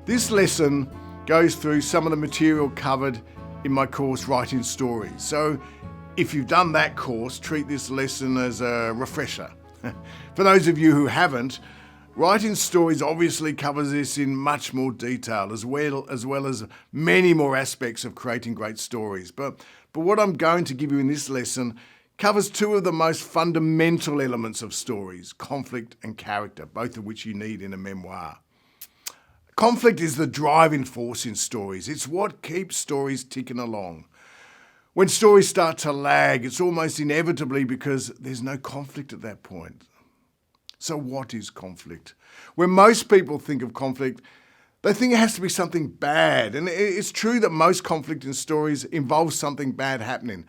This lesson goes through some of the material covered in my course, Writing Stories. So if you've done that course, treat this lesson as a refresher. For those of you who haven't, Writing Stories obviously covers this in much more detail, as well as many more aspects of creating great stories. But what I'm going to give you in this lesson covers two of the most fundamental elements of stories, conflict and character, both of which you need in a memoir. Conflict is the driving force in stories. It's what keeps stories ticking along. When stories start to lag, it's almost inevitably because there's no conflict at that point. So what is conflict? When most people think of conflict, they think it has to be something bad. And it's true that most conflict in stories involves something bad happening,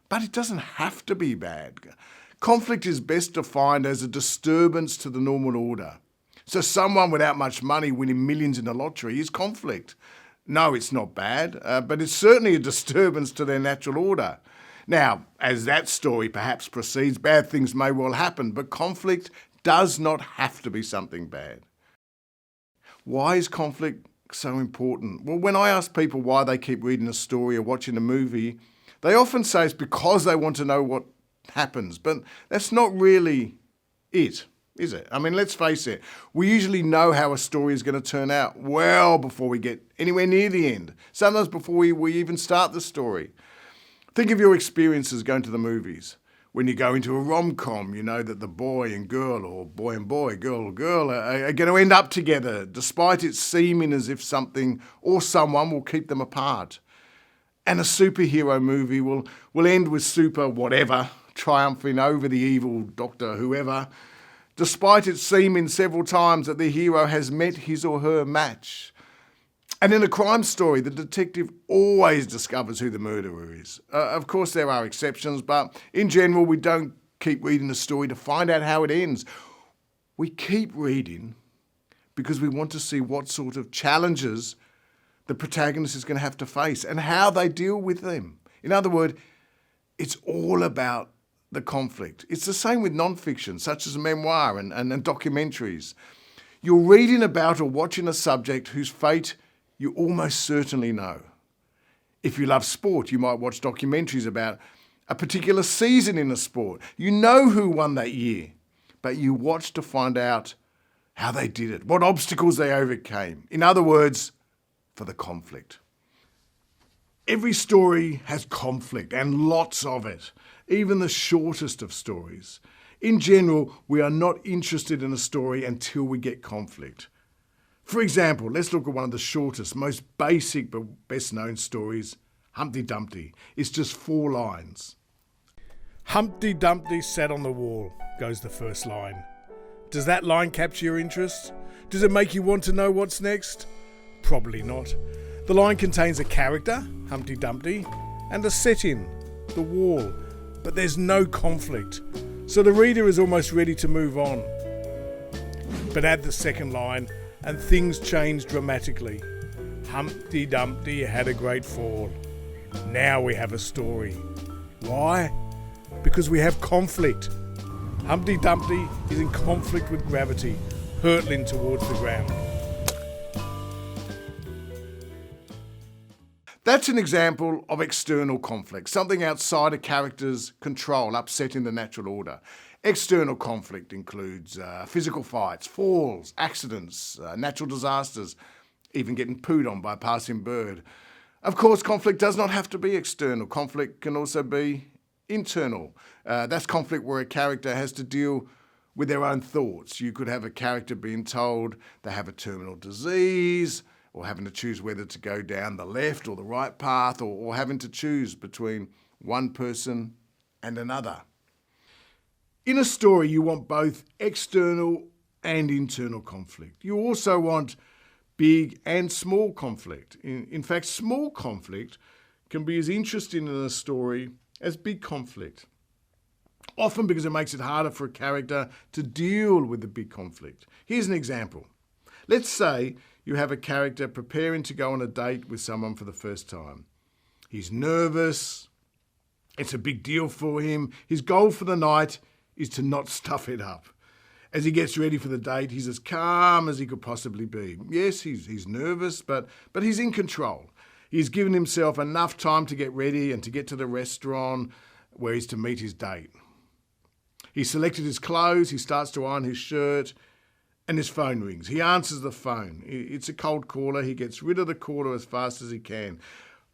but it doesn't have to be bad. Conflict is best defined as a disturbance to the normal order. So someone without much money winning millions in the lottery is conflict. No, it's not bad, but it's certainly a disturbance to their natural order. Now, as that story perhaps proceeds, bad things may well happen, but conflict does not have to be something bad. Why is conflict so important? Well, when I ask people why they keep reading a story or watching a movie, they often say it's because they want to know what happens, but that's not really it. Is it? I mean, let's face it, we usually know how a story is going to turn out well before we get anywhere near the end, sometimes before we even start the story. Think of your experiences going to the movies. When you go into a rom-com, you know that the boy and girl, or boy and boy, girl and girl, are going to end up together, despite it seeming as if something or someone will keep them apart. And a superhero movie will end with super whatever, triumphing over the evil doctor whoever, despite it seeming several times that the hero has met his or her match. And in a crime story, the detective always discovers who the murderer is. Of course, there are exceptions, but in general, we don't keep reading the story to find out how it ends. We keep reading because we want to see what sort of challenges the protagonist is going to have to face and how they deal with them. In other words, it's all about the conflict. It's the same with non-fiction, such as memoir and documentaries. You're reading about or watching a subject whose fate you almost certainly know. If you love sport, you might watch documentaries about a particular season in a sport. You know who won that year, but you watch to find out how they did it, what obstacles they overcame. In other words, for the conflict. Every story has conflict, and lots of it, even the shortest of stories. In general, we are not interested in a story until we get conflict. For example, let's look at one of the shortest, most basic but best known stories, Humpty Dumpty. It's just 4 lines. Humpty Dumpty sat on the wall, goes the first line. Does that line capture your interest? Does it make you want to know what's next? Probably not. The line contains a character, Humpty Dumpty, and a setting, the wall, but there's no conflict, so the reader is almost ready to move on. But add the second line, and things change dramatically. Humpty Dumpty had a great fall. Now we have a story. Why? Because we have conflict. Humpty Dumpty is in conflict with gravity, hurtling towards the ground. That's an example of external conflict, something outside a character's control, upsetting the natural order. External conflict includes physical fights, falls, accidents, natural disasters, even getting pooed on by a passing bird. Of course, conflict does not have to be external. Conflict can also be internal. That's conflict where a character has to deal with their own thoughts. You could have a character being told they have a terminal disease, or having to choose whether to go down the left or the right path, or having to choose between one person and another. In a story, you want both external and internal conflict. You also want big and small conflict. In fact, small conflict can be as interesting in a story as big conflict, often because it makes it harder for a character to deal with the big conflict. Here's an example. Let's say you have a character preparing to go on a date with someone for the first time. He's nervous. It's a big deal for him. His goal for the night is to not stuff it up. As he gets ready for the date, he's as calm as he could possibly be. Yes, he's nervous, but he's in control. He's given himself enough time to get ready and to get to the restaurant where he's to meet his date. He's selected his clothes, he starts to iron his shirt, and his phone rings. He answers the phone. It's a cold caller. He gets rid of the caller as fast as he can.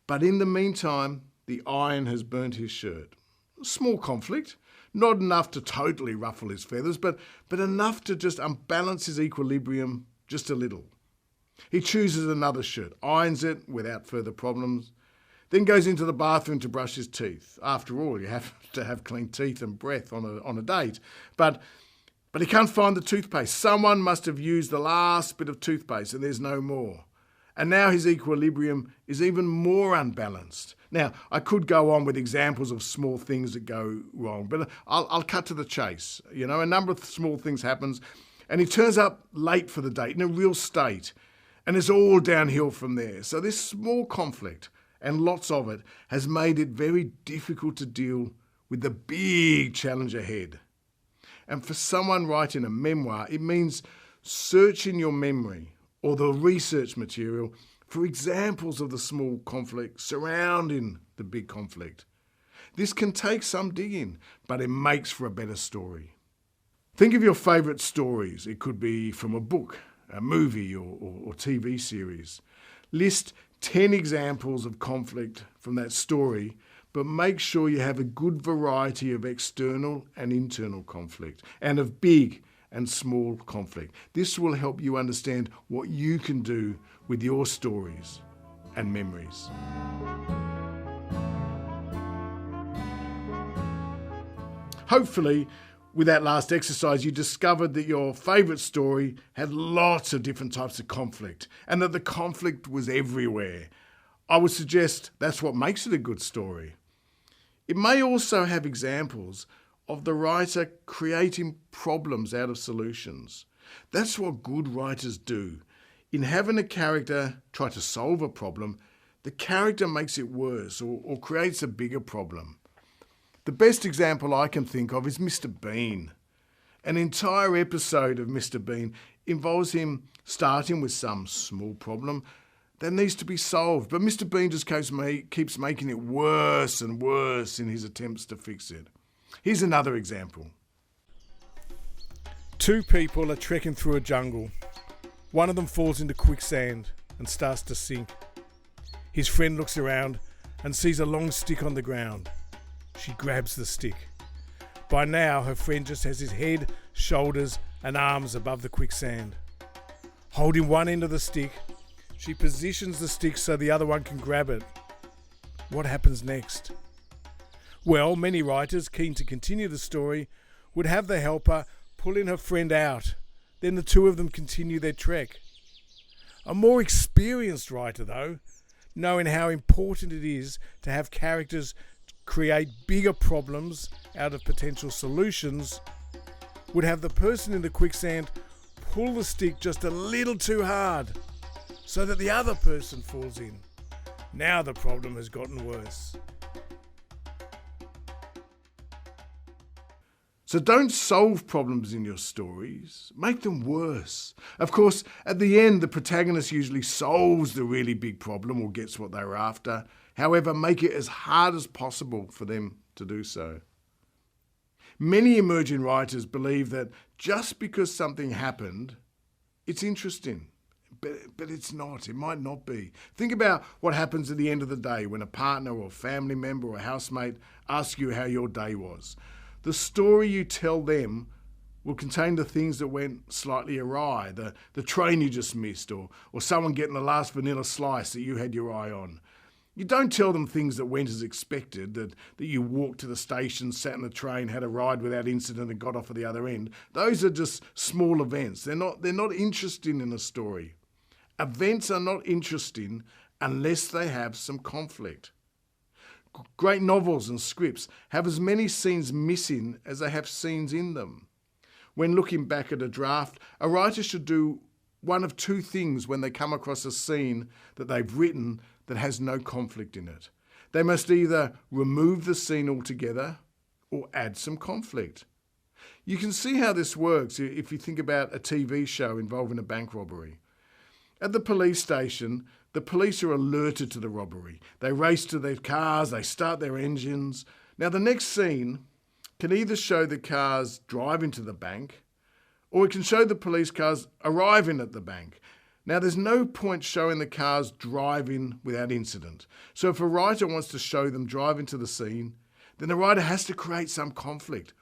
But in the meantime, the iron has burnt his shirt. Small conflict. Not enough to totally ruffle his feathers, but enough to just unbalance his equilibrium just a little. He chooses another shirt, irons it without further problems, then goes into the bathroom to brush his teeth. After all, you have to have clean teeth and breath on a date. But he can't find the toothpaste. Someone must have used the last bit of toothpaste and there's no more. And now his equilibrium is even more unbalanced. Now, I could go on with examples of small things that go wrong, but I'll cut to the chase. You know, a number of small things happens, and he turns up late for the date in a real state, and it's all downhill from there. So this small conflict, and lots of it, has made it very difficult to deal with the big challenge ahead. And for someone writing a memoir, it means searching your memory or the research material for examples of the small conflict surrounding the big conflict. This can take some digging, but it makes for a better story. Think of your favourite stories. It could be from a book, a movie or TV series. List 10 examples of conflict from that story, but make sure you have a good variety of external and internal conflict, and of big and small conflict. This will help you understand what you can do with your stories and memories. Hopefully, with that last exercise, you discovered that your favourite story had lots of different types of conflict and that the conflict was everywhere. I would suggest that's what makes it a good story. It may also have examples of the writer creating problems out of solutions. That's what good writers do. In having a character try to solve a problem, the character makes it worse or creates a bigger problem. The best example I can think of is Mr. Bean. An entire episode of Mr. Bean involves him starting with some small problem that needs to be solved, but Mr. Bean just keeps making it worse and worse in his attempts to fix it. Here's another example. Two people are trekking through a jungle. One of them falls into quicksand and starts to sink. His friend looks around and sees a long stick on the ground. She grabs the stick. By now, her friend just has his head, shoulders, and arms above the quicksand. Holding one end of the stick, she positions the stick so the other one can grab it. What happens next? Well, many writers, keen to continue the story, would have the helper pulling her friend out. Then the two of them continue their trek. A more experienced writer, though, knowing how important it is to have characters create bigger problems out of potential solutions, would have the person in the quicksand pull the stick just a little too hard so that the other person falls in. Now the problem has gotten worse. So don't solve problems in your stories, make them worse. Of course, at the end, the protagonist usually solves the really big problem or gets what they were after. However, make it as hard as possible for them to do so. Many emerging writers believe that just because something happened, it's interesting. But it's not. It might not be. Think about what happens at the end of the day when a partner or family member or housemate asks you how your day was. The story you tell them will contain the things that went slightly awry, the train you just missed, or someone getting the last vanilla slice that you had your eye on. You don't tell them things that went as expected, that you walked to the station, sat in the train, had a ride without incident and got off at the other end. Those are just small events. They're not interesting in a story. Events are not interesting unless they have some conflict. Great novels and scripts have as many scenes missing as they have scenes in them. When looking back at a draft, a writer should do one of two things when they come across a scene that they've written that has no conflict in it. They must either remove the scene altogether or add some conflict. You can see how this works if you think about a TV show involving a bank robbery. At the police station, the police are alerted to the robbery. They race to their cars, they start their engines. Now the next scene can either show the cars driving to the bank, or it can show the police cars arriving at the bank. Now there's no point showing the cars driving without incident. So if a writer wants to show them driving to the scene, then the writer has to create some conflict.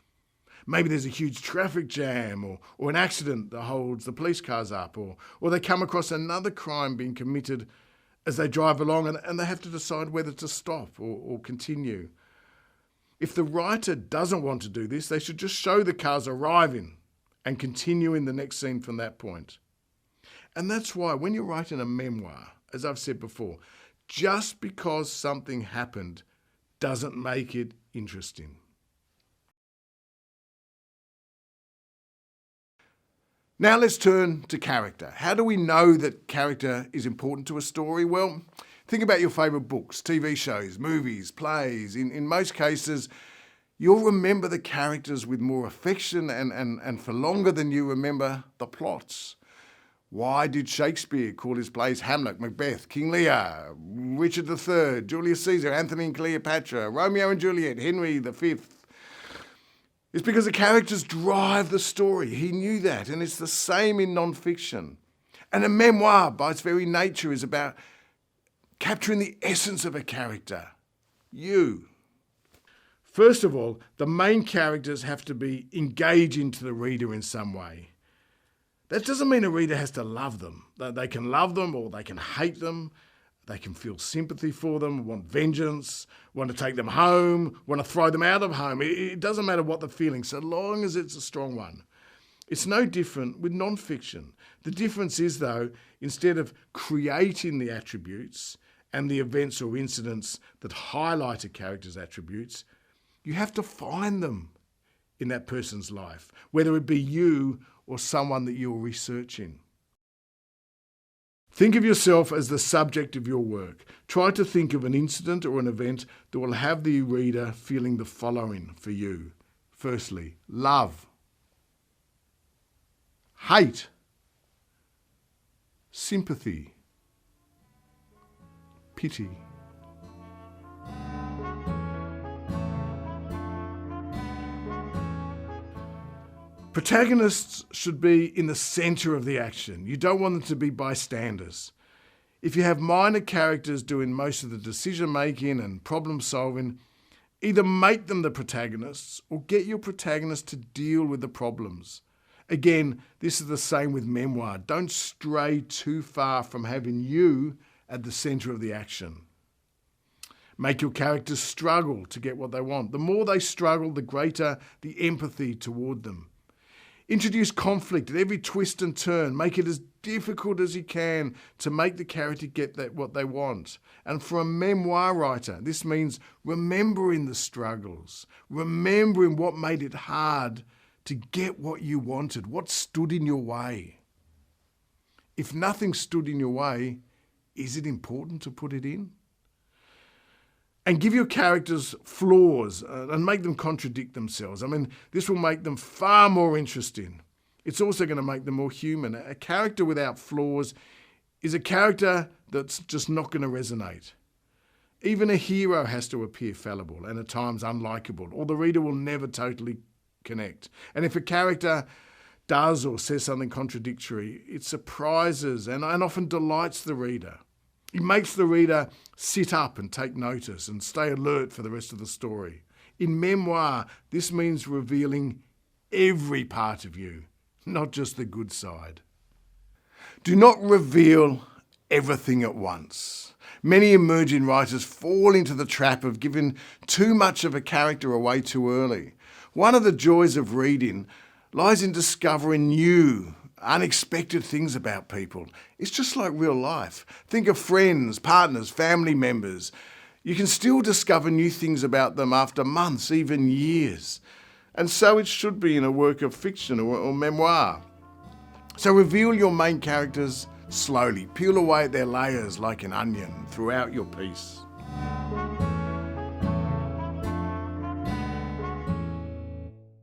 Maybe there's a huge traffic jam or an accident that holds the police cars up, or they come across another crime being committed as they drive along and they have to decide whether to stop or continue. If the writer doesn't want to do this, they should just show the cars arriving and continue in the next scene from that point. And that's why when you're writing a memoir, as I've said before, just because something happened doesn't make it interesting. Now let's turn to character. How do we know that character is important to a story? Well, think about your favourite books, TV shows, movies, plays. In most cases, you'll remember the characters with more affection and for longer than you remember the plots. Why did Shakespeare call his plays Hamlet, Macbeth, King Lear, Richard III, Julius Caesar, Antony and Cleopatra, Romeo and Juliet, Henry V? It's because the characters drive the story. He knew that, and it's the same in non-fiction. And a memoir, by its very nature, is about capturing the essence of a character. You. First of all, the main characters have to be engaging to the reader in some way. That doesn't mean a reader has to love them. They can love them or they can hate them. They can feel sympathy for them, want vengeance, want to take them home, want to throw them out of home. It doesn't matter what the feeling, so long as it's a strong one. It's no different with non-fiction. The difference is, though, instead of creating the attributes and the events or incidents that highlight a character's attributes, you have to find them in that person's life, whether it be you or someone that you're researching. Think of yourself as the subject of your work. Try to think of an incident or an event that will have the reader feeling the following for you. Firstly, love, hate, sympathy, pity. Protagonists should be in the centre of the action. You don't want them to be bystanders. If you have minor characters doing most of the decision making and problem solving, either make them the protagonists or get your protagonist to deal with the problems. Again, this is the same with memoir. Don't stray too far from having you at the centre of the action. Make your characters struggle to get what they want. The more they struggle, the greater the empathy toward them. Introduce conflict at every twist and turn. Make it as difficult as you can to make the character get what they want. And for a memoir writer, this means remembering the struggles, remembering what made it hard to get what you wanted, what stood in your way. If nothing stood in your way, is it important to put it in? And give your characters flaws and make them contradict themselves. I mean, this will make them far more interesting. It's also going to make them more human. A character without flaws is a character that's just not going to resonate. Even a hero has to appear fallible and at times unlikable, or the reader will never totally connect. And if a character does or says something contradictory, it surprises and often delights the reader. It makes the reader sit up and take notice and stay alert for the rest of the story. In memoir, this means revealing every part of you, not just the good side. Do not reveal everything at once. Many emerging writers fall into the trap of giving too much of a character away too early. One of the joys of reading lies in discovering new, unexpected things about people. It's just like real life. Think of friends, partners, family members. You can still discover new things about them after months, even years. And so it should be in a work of fiction or memoir. So reveal your main characters slowly. Peel away at their layers like an onion throughout your piece.